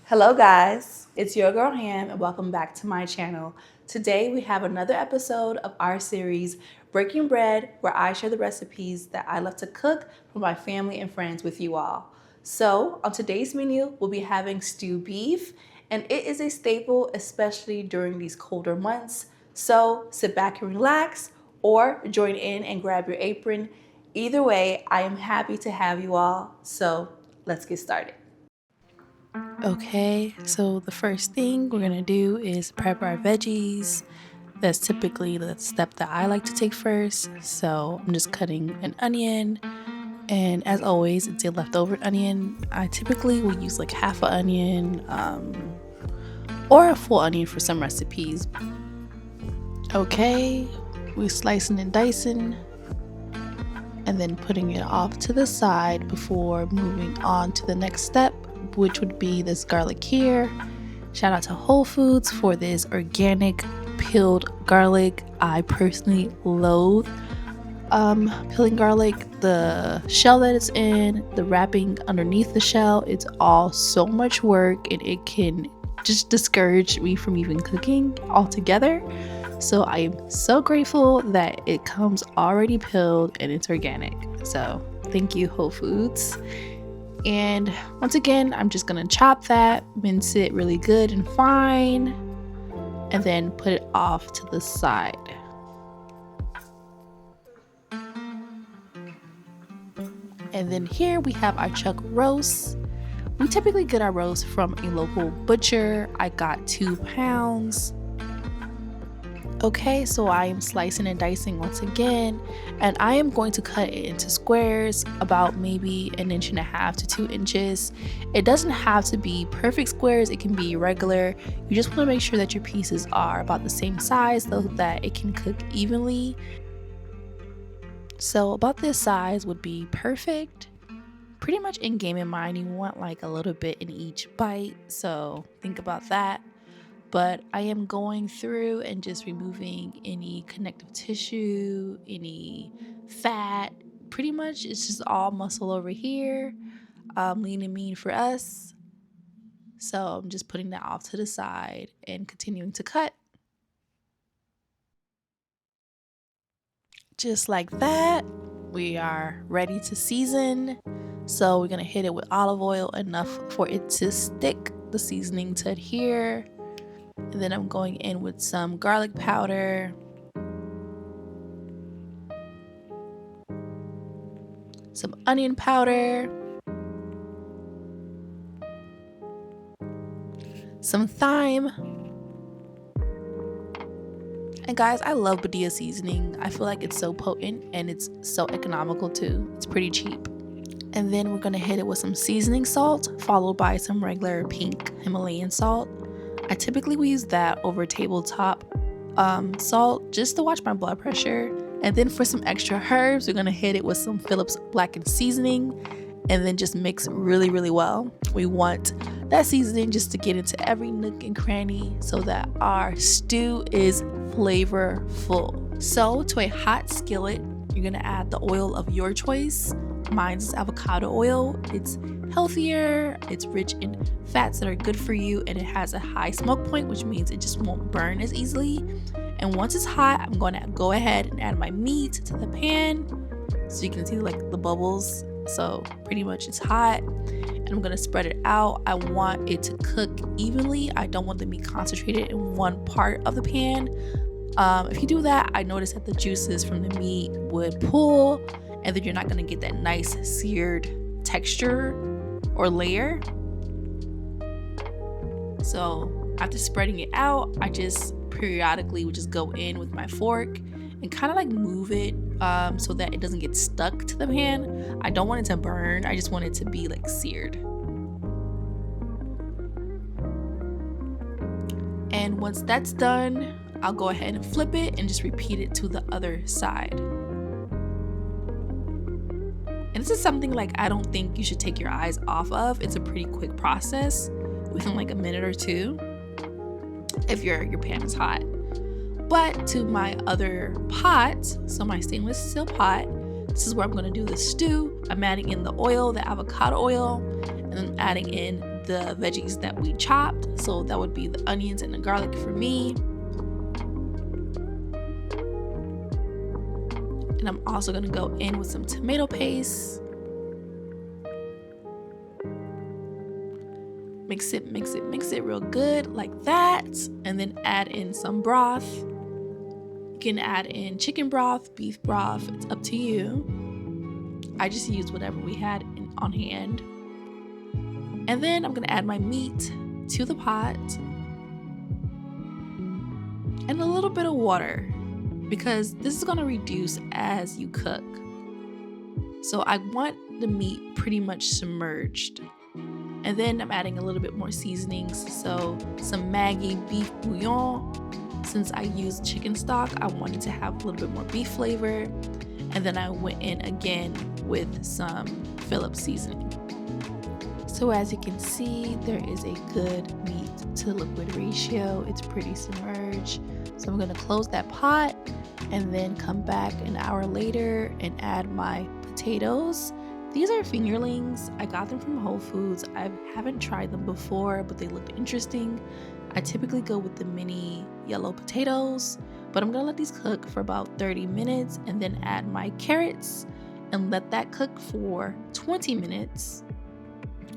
Hello guys, it's your girl Ham and welcome back to my channel. Today we have another episode of our series Breaking Bread, where I share the recipes that I love to cook for my family and friends with you all. So on today's menu we'll be having stewed beef, and it is a staple especially during these colder months. So sit back and relax or join in and grab your apron. Either way, I am happy to have you all, so let's get started. Okay, so the first thing we're gonna do is prep our veggies. That's typically the step that I like to take first. So I'm just cutting an onion, and as always, it's a leftover onion. I typically will use like half an onion or a full onion for some recipes. Okay, we're slicing and dicing and then putting it off to the side before moving on to the next step, which would be this garlic here. Shout out to Whole Foods for this organic peeled garlic. I personally loathe peeling garlic. The shell that it's in, the wrapping underneath the shell, it's all so much work and it can just discourage me from even cooking altogether. So I am so grateful that it comes already peeled and it's organic. So thank you, Whole Foods. And once again, I'm just gonna chop that, mince it really good and fine, and then put it off to the side. And then here we have our chuck roast. We typically get our roast from a local butcher. I got 2 pounds. Okay, so I am slicing and dicing once again, and I am going to cut it into squares about maybe 1.5 to 2 inches. It doesn't have to be perfect squares, it can be regular. You just want to make sure that your pieces are about the same size so that it can cook evenly. So about this size would be perfect. Pretty much in game in mind, you want like a little bit in each bite, so think about that. But I am going through and just removing any connective tissue, any fat. Pretty much it's just all muscle over here, lean and mean for us. So I'm just putting that off to the side and continuing to cut. Just like that, we are ready to season. So we're gonna hit it with olive oil enough for it to stick, the seasoning to adhere. And then I'm going in with some garlic powder, some onion powder, some thyme. And guys, I love Badia seasoning. I feel like it's so potent and it's so economical too. It's pretty cheap. And then we're gonna hit it with some seasoning salt, followed by some regular pink Himalayan salt. I typically will use that over tabletop salt just to watch my blood pressure. And then for some extra herbs, we're gonna hit it with some Phillips Blackened seasoning and then just mix really, really well. We want that seasoning just to get into every nook and cranny so that our stew is flavorful. So to a hot skillet, you're gonna add the oil of your choice. Mine's avocado oil. It's healthier, it's rich in fats that are good for you, and it has a high smoke point, which means it just won't burn as easily. And once it's hot, I'm going to go ahead and add my meat to the pan so you can see like the bubbles. So pretty much it's hot, and I'm going to spread it out. I want it to cook evenly. I don't want the meat concentrated in one part of the pan. If you do that, I noticed that the juices from the meat would pull, and then you're not going to get that nice seared texture or layer. So after spreading it out, I just periodically would just go in with my fork and kind of like move it so that it doesn't get stuck to the pan. I don't want it to burn, I just want it to be like seared. And once that's done, I'll go ahead and flip it and just repeat it to the other side. And this is something like I don't think you should take your eyes off of. It's a pretty quick process within like a minute or two if your pan is hot. But to my other pot, so my stainless steel pot, this is where I'm going to do the stew. I'm adding in the oil, the avocado oil, and then adding in the veggies that we chopped. So that would be the onions and the garlic for me. And I'm also gonna go in with some tomato paste. Mix it real good like that. And then add in some broth. You can add in chicken broth, beef broth, it's up to you. I just used whatever we had on hand. And then I'm gonna add my meat to the pot. And a little bit of water, because this is gonna reduce as you cook. So I want the meat pretty much submerged. And then I'm adding a little bit more seasonings. So some Maggi beef bouillon. Since I used chicken stock, I wanted to have a little bit more beef flavor. And then I went in again with some Phillips seasoning. So as you can see, there is a good meat to liquid ratio. It's pretty submerged. So I'm gonna close that pot and then come back an hour later and add my potatoes. These are fingerlings. I got them from Whole Foods. I haven't tried them before, but they look interesting. I typically go with the mini yellow potatoes, but I'm gonna let these cook for about 30 minutes and then add my carrots and let that cook for 20 minutes.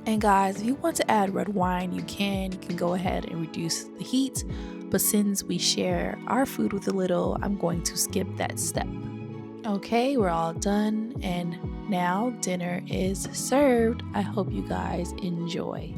And guys, if you want to add red wine, you can go ahead and reduce the heat. But since we share our food with a little, I'm going to skip that step. Okay, we're all done, and now dinner is served. I hope you guys enjoy.